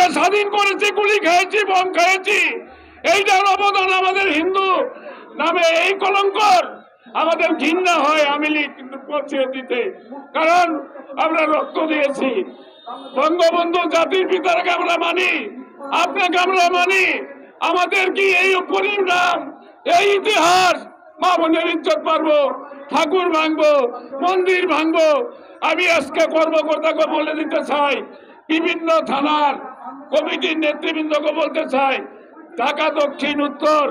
দেশকে স্বাধীন করেছি, গুলি খেয়েছি, বম খেয়েছি, এইটার অবদান আমাদের হিন্দু নামে এই কলঙ্কর আমাদের ঘৃণা হয় আমি কিন্তু পৌঁছে দিতে, কারণ আমরা রক্ত দিয়েছি। বঙ্গবন্ধু জাতির পিতাকে আমরা মানি, আপনাকে আমরা মানি। আমাদের কি এই পরিণাম, এই ইতিহাস? মা বোনের ইজ্জত পারবো, ঠাকুর ভাঙবো, মন্দির ভাঙবো। আমি আজকে কর্মকর্তাকে বলে দিতে চাই, বিভিন্ন থানার কমিটির নেতৃবৃন্দকে বলতে চাই, ঢাকা দক্ষিণ উত্তর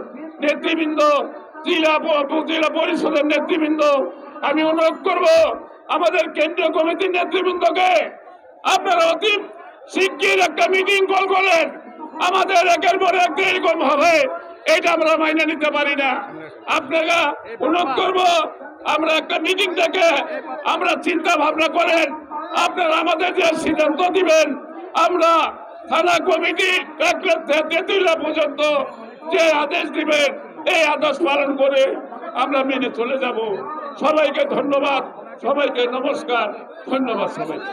নেতৃবৃন্দ, জেলা পরিষদের নেতৃবৃন্দ, আমি অনুরোধ করব আমাদের কেন্দ্রীয় কমিটির নেতৃবৃন্দকে, আপনারা অতি শিগগির একটা মিটিং কল করেন। আমাদের একের পর এক এরকম হবে, এটা আমরা মাইনে নিতে পারি না। আপনারা অনুরোধ করব, আমরা একটা মিটিং থেকে আমরা চিন্তা ভাবনা করেন, আপনারা আমাদের যে সিদ্ধান্ত দিবেন, আমরা থানা কমিটি তেতুলিয়া পর্যন্ত যে আদেশ দিবেন, এই আদেশ পালন করে আমরা মেনে চলে যাব। সবাইকে ধন্যবাদ, সবাইকে নমস্কার, ধন্যবাদ সবাইকে।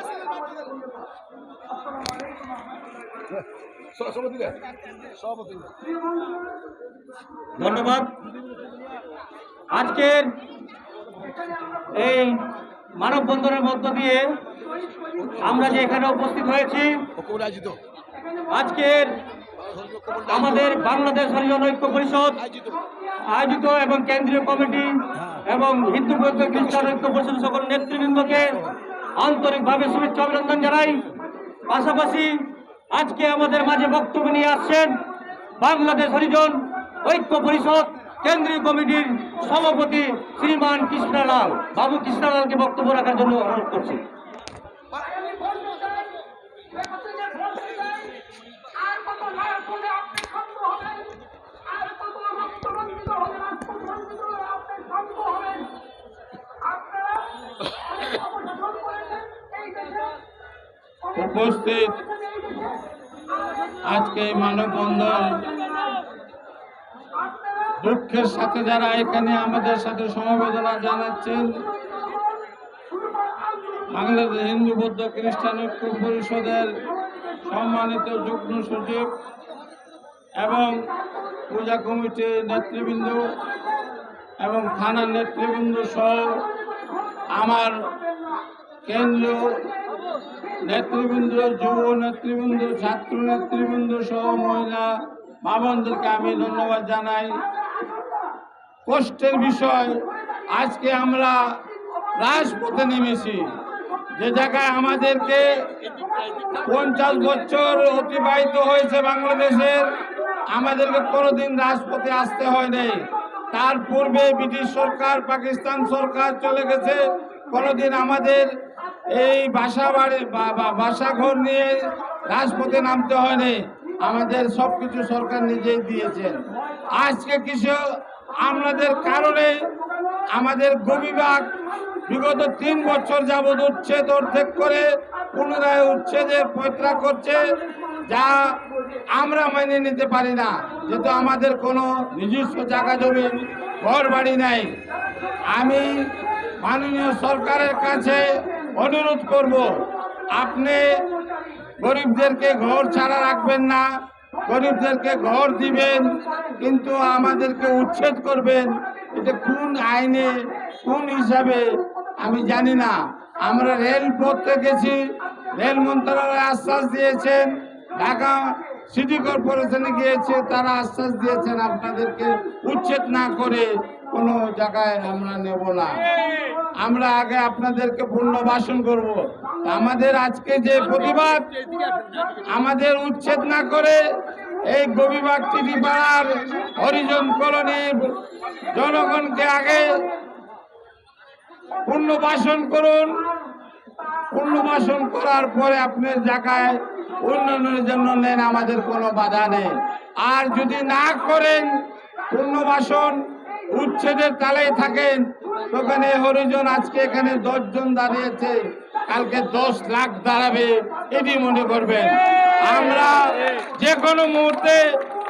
ধন্যবাদ। আজকের এই মানববন্ধনের মধ্য দিয়ে আমরা যে এখানে উপস্থিত হয়েছি, আজকের আমাদের বাংলাদেশ হরিজন ঐক্য পরিষদ আয়োজিত এবং কেন্দ্রীয় কমিটি এবং হিন্দু বৌদ্ধ খ্রিস্টান ঐক্য পরিষদ সকল নেতৃবৃন্দকে আন্তরিকভাবে শুভেচ্ছা অভিনন্দন জানাই। পাশাপাশি আজকে আমাদের মাঝে বক্তব্য নিয়ে আসছেন বাংলাদেশ হরিজন ঐক্য পরিষদ কেন্দ্রীয় কমিটির সভাপতি শ্রীমান কৃষ্ণলাল বাবু কৃষ্ণলালকে বক্তব্য রাখার জন্য অনুরোধ করছি। উপস্থিত আজকে মানববন্ধন দুঃখের সাথে যারা এখানে আমাদের সাথে সমবেদনা জানাচ্ছেন, বাংলাদেশ হিন্দু বৌদ্ধ খ্রিস্টান ঐক্য পরিষদের সম্মানিত যুগ্ম সচিব এবং পূজা কমিটির নেতৃবৃন্দ এবং থানার নেতৃবৃন্দ সহ আমার কেন্দ্রীয় নেতৃবৃন্দ, যুব নেতৃবৃন্দ, ছাত্র নেতৃবৃন্দ সহ মহিলা মা বোনদেরকে আমি ধন্যবাদ জানাই। কষ্টের বিষয়, আজকে আমরা রাজপথে নেমেছি, যে জায়গায় আমাদেরকে 50 বছর অতিবাহিত হয়েছে বাংলাদেশের, আমাদেরকে কোনোদিন রাজপথে আসতে হয় নাই। তার পূর্বে ব্রিটিশ সরকার, পাকিস্তান সরকার চলে গেছে, কোনোদিন আমাদের এই বাসাঘর নিয়ে রাজপথে নামতে হয়নি, আমাদের সবকিছু সরকার নিজেই দিয়েছেন। আজকে কিছু আমাদের কারণে আমাদের গোবিবাগ বিগত 3 বছর যাবৎ উচ্ছেদ অর্ধেক করে পুনরায় উচ্ছেদের প্রয়ত্ন করছে, যা আমরা মেনে নিতে পারি না, যেহেতু আমাদের কোনো নিজস্ব জায়গা জমি ঘর বাড়ি নাই। আমি মাননীয় সরকারের কাছে অনুরোধ করব, আপনি গরিবদেরকে ঘর ছাড়া রাখবেন না, গরিবদেরকে ঘর দিবেন, কিন্তু আমাদেরকে উচ্ছেদ করবেন, এটা কোন আইনে কোন হিসাবে আমি জানি না। আমরা রেলপথে গেছি, রেল মন্ত্রণালয় আশ্বাস দিয়েছেন, ঢাকা সিটি কর্পোরেশনে গিয়েছে, তারা আশ্বাস দিয়েছেন আপনাদেরকে উচ্ছেদ না করে কোনো জায়গায় আমরা নেব না। আমরা আগে আপনাদেরকে পুনর্বাসন করব। আমাদের আজকে যে প্রতিবাদ, আমাদের উচ্ছেদ না করে এই গোবিবাগ টিটিপাড়ার হরিজন কলোনির জনগণকে আগে পুনর্বাসন করুন, পুনর্বাসন করার পরে আপনার জায়গায় উন্নয়নের জন্য নেন, আমাদের কোনো বাধা নেই। আর যদি না করেন পুনর্বাসন, উচ্ছেদের তালেই থাকেন, তখন হরিজন আজকে এখানে 10 জন দাঁড়িয়েছে, কালকে 10 লাখ দাঁড়াবে, এটি মনে করবেন। আমরা যে কোনো মুহূর্তে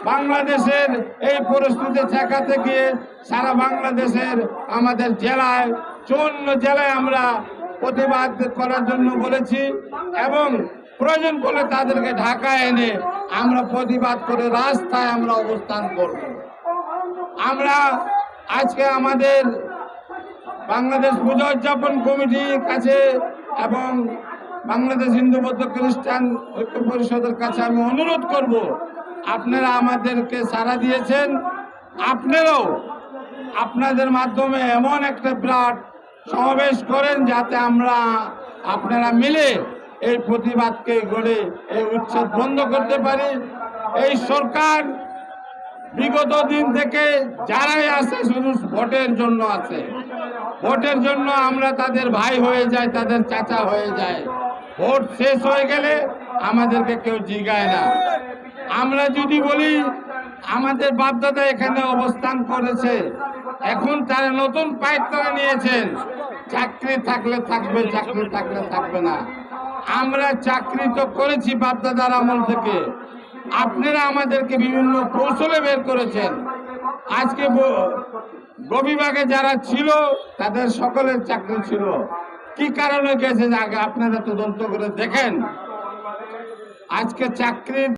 বাংলাদেশের এই পরিস্থিতি ঠেকাতে গিয়ে সারা বাংলাদেশের আমাদের জেলায় 54 জেলায় আমরা প্রতিবাদ করার জন্য বলেছি, এবং প্রয়োজন পড়লে তাদেরকে ঢাকায় এনে আমরা প্রতিবাদ করে রাস্তায় আমরা অবস্থান করব। আমরা আজকে আমাদের বাংলাদেশ পূজা উদযাপন কমিটির কাছে এবং বাংলাদেশ হিন্দু বৌদ্ধ খ্রিস্টান ঐক্য পরিষদের কাছে আমি অনুরোধ করব, আপনারা আমাদেরকে সাড়া দিয়েছেন, আপনারাও আপনাদের মাধ্যমে এমন একটা বিরাট সমাবেশ করেন যাতে আপনারা মিলে এই প্রতিবাদকে গড়ে এই উচ্ছেদ বন্ধ করতে পারি। এই সরকার বিগত দিন থেকে যারাই আছে শুধু ভোটের জন্য আছে, ভোটের জন্য আমরা তাদের ভাই হয়ে যাই, তাদের চাচা হয়ে যায়। ভোট শেষ হয়ে গেলে আমাদেরকে কেউ জিগায় না। আমরা যদি বলি আমাদের বাপদাদা এখানে অবস্থান করেছে, এখন তারা নতুন পায়তারা নিয়েছেন, চাকরি থাকলে থাকবে, চাকরি থাকলে থাকবে না। আমরা চাকরি তো করেছি বাপদাদার আমল থেকে, আপনারা আমাদেরকে বিভিন্ন কৌশলে বের করেছেন। আজকে গবিবাগে যারা ছিল তাদের সকলের চাকরি ছিল, কি কারণে গেছে আগে আপনারা তদন্ত করে দেখেন। আজকে চাকরির